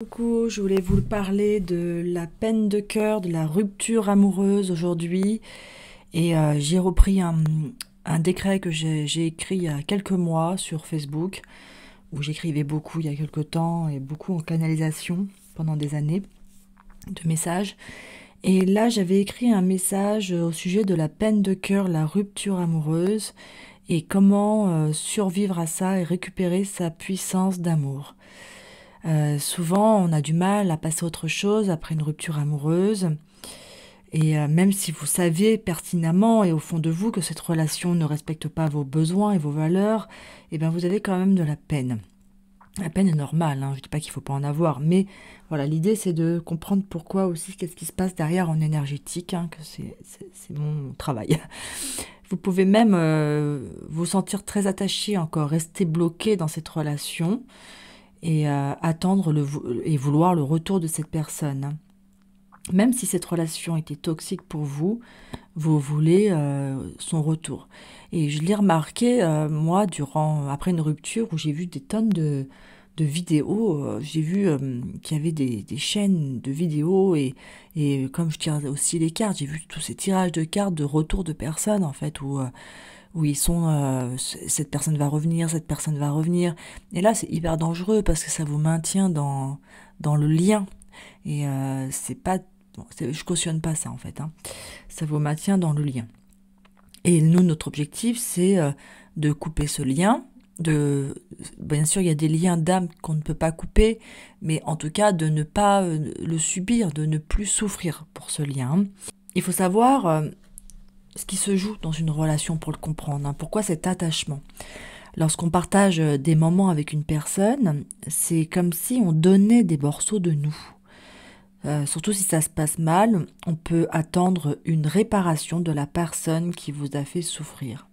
Coucou, je voulais vous parler de la peine de cœur, de la rupture amoureuse aujourd'hui. Et j'ai repris un décret que j'ai écrit il y a quelques mois sur Facebook, où j'écrivais beaucoup il y a quelques temps et beaucoup en canalisation pendant des années de messages. Et là, j'avais écrit un message au sujet de la peine de cœur, la rupture amoureuse, et comment survivre à ça et récupérer sa puissance d'amour. Souvent, on a du mal à passer à autre chose après une rupture amoureuse. Et même si vous savez pertinemment et au fond de vous que cette relation ne respecte pas vos besoins et vos valeurs, eh bien vous avez quand même de la peine. La peine est normale, hein, je ne dis pas qu'il ne faut pas en avoir, mais voilà, l'idée c'est de comprendre pourquoi aussi, qu'est-ce qui se passe derrière en énergétique, hein, que c'est mon travail. Vous pouvez même vous sentir très attaché encore, rester bloqué dans cette relation et attendre et vouloir le retour de cette personne. Même si cette relation était toxique pour vous, vous voulez son retour. Et je l'ai remarqué, moi, après une rupture où j'ai vu des tonnes de vidéos, j'ai vu qu'il y avait des chaînes de vidéos et comme je tire aussi les cartes, j'ai vu tous ces tirages de cartes de retour de personnes, en fait, où ils sont, cette personne va revenir, cette personne va revenir. Et là, c'est hyper dangereux parce que ça vous maintient dans le lien. Et c'est pas, bon, je cautionne pas ça en fait, hein. Ça vous maintient dans le lien. Et nous, notre objectif, c'est de couper ce lien. Bien sûr, il y a des liens d'âme qu'on ne peut pas couper, mais en tout cas, de ne pas le subir, de ne plus souffrir pour ce lien. Il faut savoir ce qui se joue dans une relation pour le comprendre, hein. Pourquoi cet attachement? Lorsqu'on partage des moments avec une personne, c'est comme si on donnait des morceaux de nous. Surtout si ça se passe mal, on peut attendre une réparation de la personne qui vous a fait souffrir.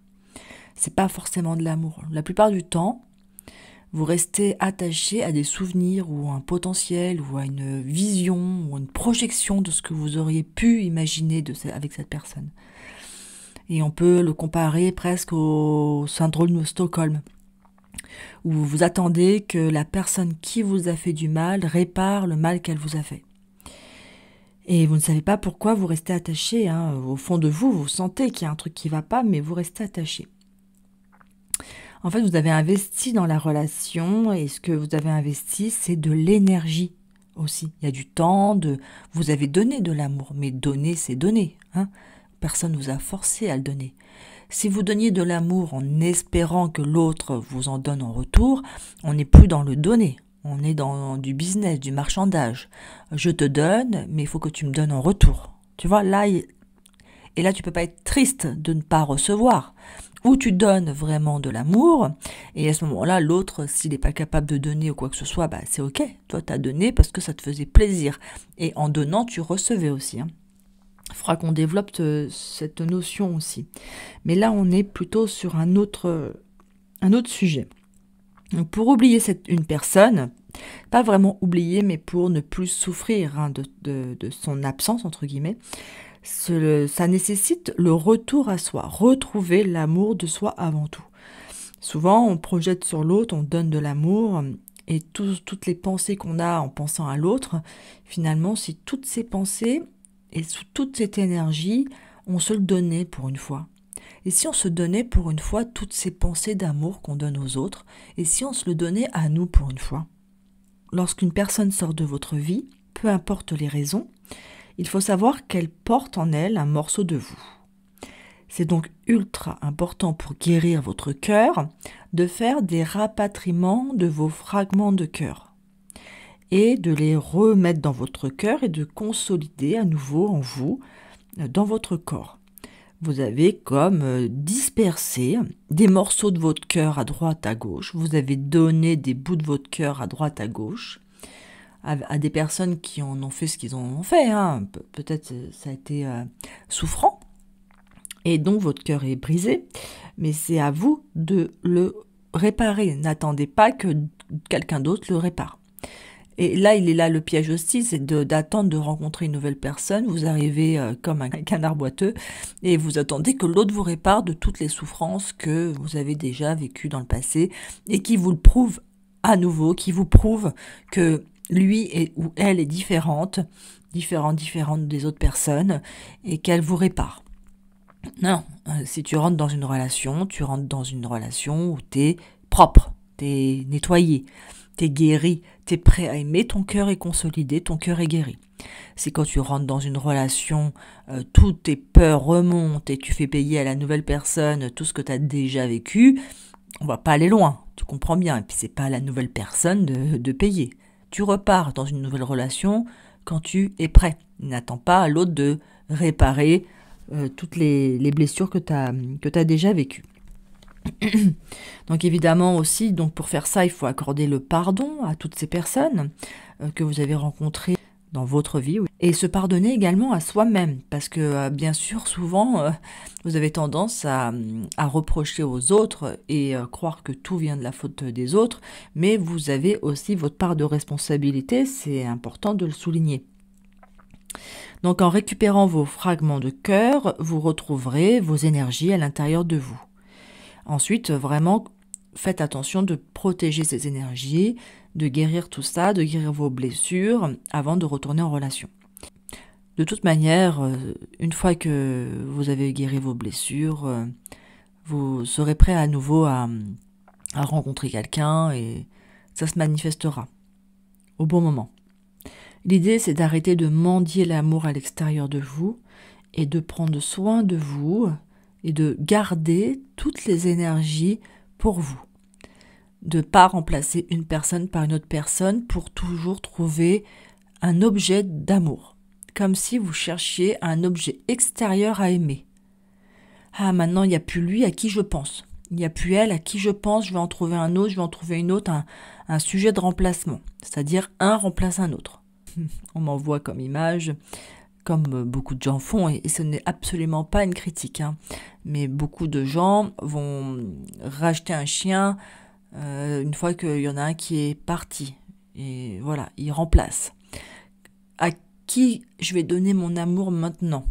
C'est pas forcément de l'amour. La plupart du temps, vous restez attaché à des souvenirs ou à un potentiel ou à une vision ou à une projection de ce que vous auriez pu imaginer avec cette personne. Et on peut le comparer presque au syndrome de Stockholm, où vous attendez que la personne qui vous a fait du mal répare le mal qu'elle vous a fait. Et vous ne savez pas pourquoi vous restez attaché, hein. Au fond de vous, vous sentez qu'il y a un truc qui ne va pas, mais vous restez attaché. En fait, vous avez investi dans la relation, et ce que vous avez investi, c'est de l'énergie aussi. Il y a du temps, vous avez donné de l'amour, mais donner, c'est donner, hein. Personne ne vous a forcé à le donner. Si vous donniez de l'amour en espérant que l'autre vous en donne en retour, on n'est plus dans le donner. On est dans du business, du marchandage. Je te donne, mais il faut que tu me donnes en retour. Tu vois, là, et là, tu peux pas être triste de ne pas recevoir. Ou tu donnes vraiment de l'amour, et à ce moment-là, l'autre, s'il n'est pas capable de donner ou quoi que ce soit, bah, c'est ok. Toi, tu as donné parce que ça te faisait plaisir. Et en donnant, tu recevais aussi, hein. Il faudra qu'on développe cette notion aussi. Mais là, on est plutôt sur un autre sujet. Donc pour oublier une personne, pas vraiment oublier, mais pour ne plus souffrir, hein, de son absence, entre guillemets, ça nécessite le retour à soi, retrouver l'amour de soi avant tout. Souvent, on projette sur l'autre, on donne de l'amour, et toutes les pensées qu'on a en pensant à l'autre, finalement, si toutes ces pensées et sous toute cette énergie, on se le donnait pour une fois. Et si on se donnait pour une fois toutes ces pensées d'amour qu'on donne aux autres, et si on se le donnait à nous pour une fois? Lorsqu'une personne sort de votre vie, peu importe les raisons, il faut savoir qu'elle porte en elle un morceau de vous. C'est donc ultra important pour guérir votre cœur de faire des rapatriements de vos fragments de cœur et de les remettre dans votre cœur et de consolider à nouveau en vous, dans votre corps. Vous avez comme dispersé des morceaux de votre cœur à droite, à gauche. Vous avez donné des bouts de votre cœur à droite, à gauche, à des personnes qui en ont fait ce qu'ils en ont fait, hein. Peut-être ça a été souffrant, et donc votre cœur est brisé, mais c'est à vous de le réparer. N'attendez pas que quelqu'un d'autre le répare. Et là, il est là le piège aussi, c'est d'attendre de rencontrer une nouvelle personne. Vous arrivez comme un canard boiteux et vous attendez que l'autre vous répare de toutes les souffrances que vous avez déjà vécues dans le passé et qui vous le prouve à nouveau, qui vous prouve que ou elle est différente des autres personnes et qu'elle vous répare. Non, si tu rentres dans une relation, où t'es propre, t'es nettoyé, t'es guéri, t'es prêt à aimer, ton cœur est consolidé, ton cœur est guéri. C'est quand tu rentres dans une relation, toutes tes peurs remontent et tu fais payer à la nouvelle personne tout ce que tu as déjà vécu, on va pas aller loin, tu comprends bien. Et puis c'est pas à la nouvelle personne de payer. Tu repars dans une nouvelle relation quand tu es prêt. N'attends pas à l'autre de réparer toutes les blessures que tu as déjà vécues. Donc évidemment aussi, donc pour faire ça, il faut accorder le pardon à toutes ces personnes que vous avez rencontrées dans votre vie, et se pardonner également à soi-même, parce que bien sûr, souvent, vous avez tendance à reprocher aux autres et croire que tout vient de la faute des autres, mais vous avez aussi votre part de responsabilité, c'est important de le souligner. Donc en récupérant vos fragments de cœur, vous retrouverez vos énergies à l'intérieur de vous. Ensuite, vraiment, faites attention de protéger ces énergies, de guérir tout ça, de guérir vos blessures avant de retourner en relation. De toute manière, une fois que vous avez guéri vos blessures, vous serez prêt à nouveau à rencontrer quelqu'un et ça se manifestera au bon moment. L'idée, c'est d'arrêter de mendier l'amour à l'extérieur de vous et de prendre soin de vous et de garder toutes les énergies pour vous. De ne pas remplacer une personne par une autre personne pour toujours trouver un objet d'amour. Comme si vous cherchiez un objet extérieur à aimer. Ah, maintenant, il n'y a plus lui à qui je pense. Il n'y a plus elle à qui je pense, je vais en trouver un autre, je vais en trouver une autre, un sujet de remplacement. C'est-à-dire un remplace un autre. On m'envoie comme image, comme beaucoup de gens font, et ce n'est absolument pas une critique. Mais beaucoup de gens vont racheter un chien une fois qu'il y en a un qui est parti. Et voilà, il remplace. À qui je vais donner mon amour maintenant?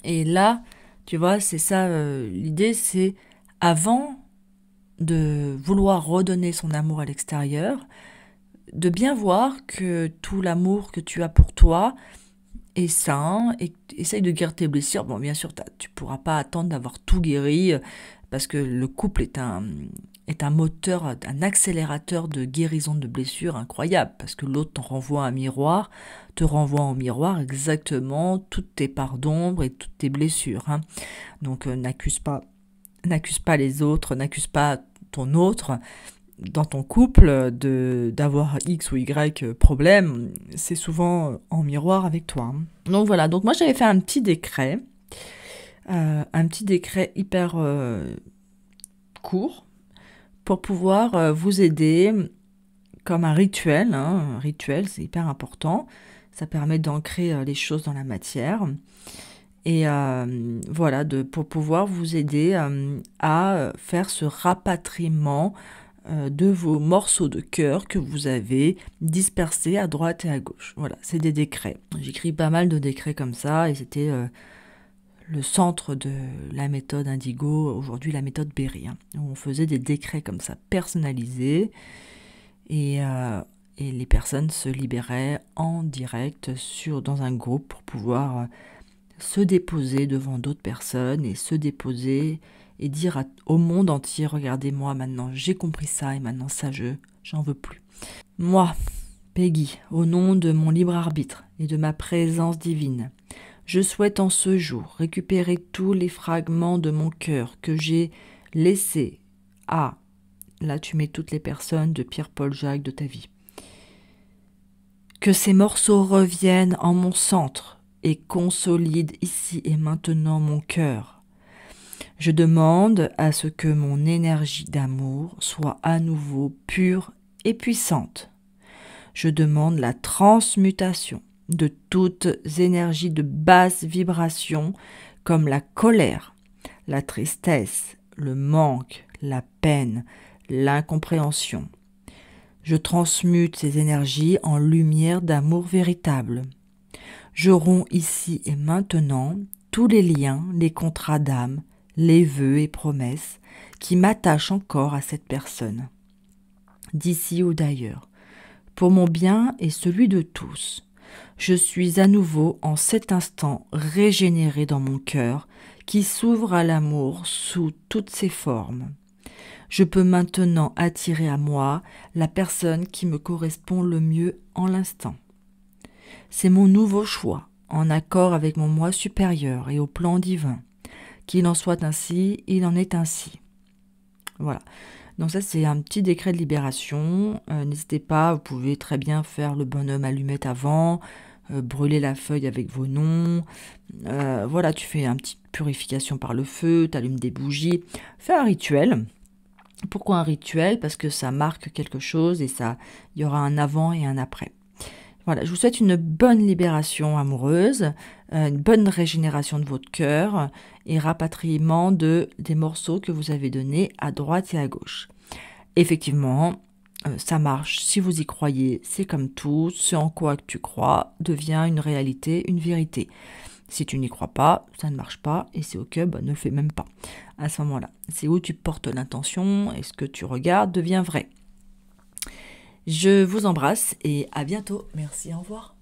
Et là, tu vois, c'est ça, l'idée, c'est avant de vouloir redonner son amour à l'extérieur, de bien voir que tout l'amour que tu as pour toi est sain, et essaye de guérir tes blessures. Bon, bien sûr, tu pourras pas attendre d'avoir tout guéri, parce que le couple est un moteur, un accélérateur de guérison de blessures incroyable, parce que l'autre te renvoie en miroir exactement toutes tes parts d'ombre et toutes tes blessures. Donc n'accuse pas les autres, n'accuse pas ton autre dans ton couple d'avoir X ou Y problème, c'est souvent en miroir avec toi. Donc voilà, donc moi j'avais fait un petit décret hyper court pour pouvoir vous aider comme un rituel. Un rituel, c'est hyper important, ça permet d'ancrer les choses dans la matière. Et voilà, pour pouvoir vous aider à faire ce rapatriement de vos morceaux de cœur que vous avez dispersés à droite et à gauche. Voilà, c'est des décrets. J'écris pas mal de décrets comme ça, et c'était le centre de la méthode Indigo, aujourd'hui la méthode Berry, où on faisait des décrets comme ça, personnalisés, et les personnes se libéraient en direct dans un groupe pour pouvoir se déposer devant d'autres personnes et se déposer et dire au monde entier, regardez-moi maintenant, j'ai compris ça et maintenant ça, j'en veux plus. Moi, Peggy, au nom de mon libre arbitre et de ma présence divine, je souhaite en ce jour récupérer tous les fragments de mon cœur que j'ai laissés à... Là, tu mets toutes les personnes de Pierre, Paul, Jacques de ta vie. Que ces morceaux reviennent en mon centre et consolident ici et maintenant mon cœur. Je demande à ce que mon énergie d'amour soit à nouveau pure et puissante. Je demande la transmutation de toutes énergies de basse vibration comme la colère, la tristesse, le manque, la peine, l'incompréhension. Je transmute ces énergies en lumière d'amour véritable. Je romps ici et maintenant tous les liens, les contrats d'âme, les vœux et promesses qui m'attachent encore à cette personne, d'ici ou d'ailleurs, pour mon bien et celui de tous. Je suis à nouveau en cet instant régénéré dans mon cœur qui s'ouvre à l'amour sous toutes ses formes. Je peux maintenant attirer à moi la personne qui me correspond le mieux en l'instant. C'est mon nouveau choix, en accord avec mon moi supérieur et au plan divin. Qu'il en soit ainsi, il en est ainsi. Voilà. Donc ça, c'est un petit décret de libération. N'hésitez pas, vous pouvez très bien faire le bonhomme allumette avant, brûler la feuille avec vos noms. Voilà, tu fais une petite purification par le feu, tu allumes des bougies. Fais un rituel. Pourquoi un rituel? Parce que ça marque quelque chose et il y aura un avant et un après. Voilà, je vous souhaite une bonne libération amoureuse, une bonne régénération de votre cœur et rapatriement des morceaux que vous avez donnés à droite et à gauche. Effectivement, ça marche si vous y croyez, c'est comme tout, ce en quoi tu crois devient une réalité, une vérité. Si tu n'y crois pas, ça ne marche pas et c'est ok, ne le fais même pas à ce moment-là. C'est où tu portes l'intention et ce que tu regardes devient vrai. Je vous embrasse et à bientôt. Merci, au revoir.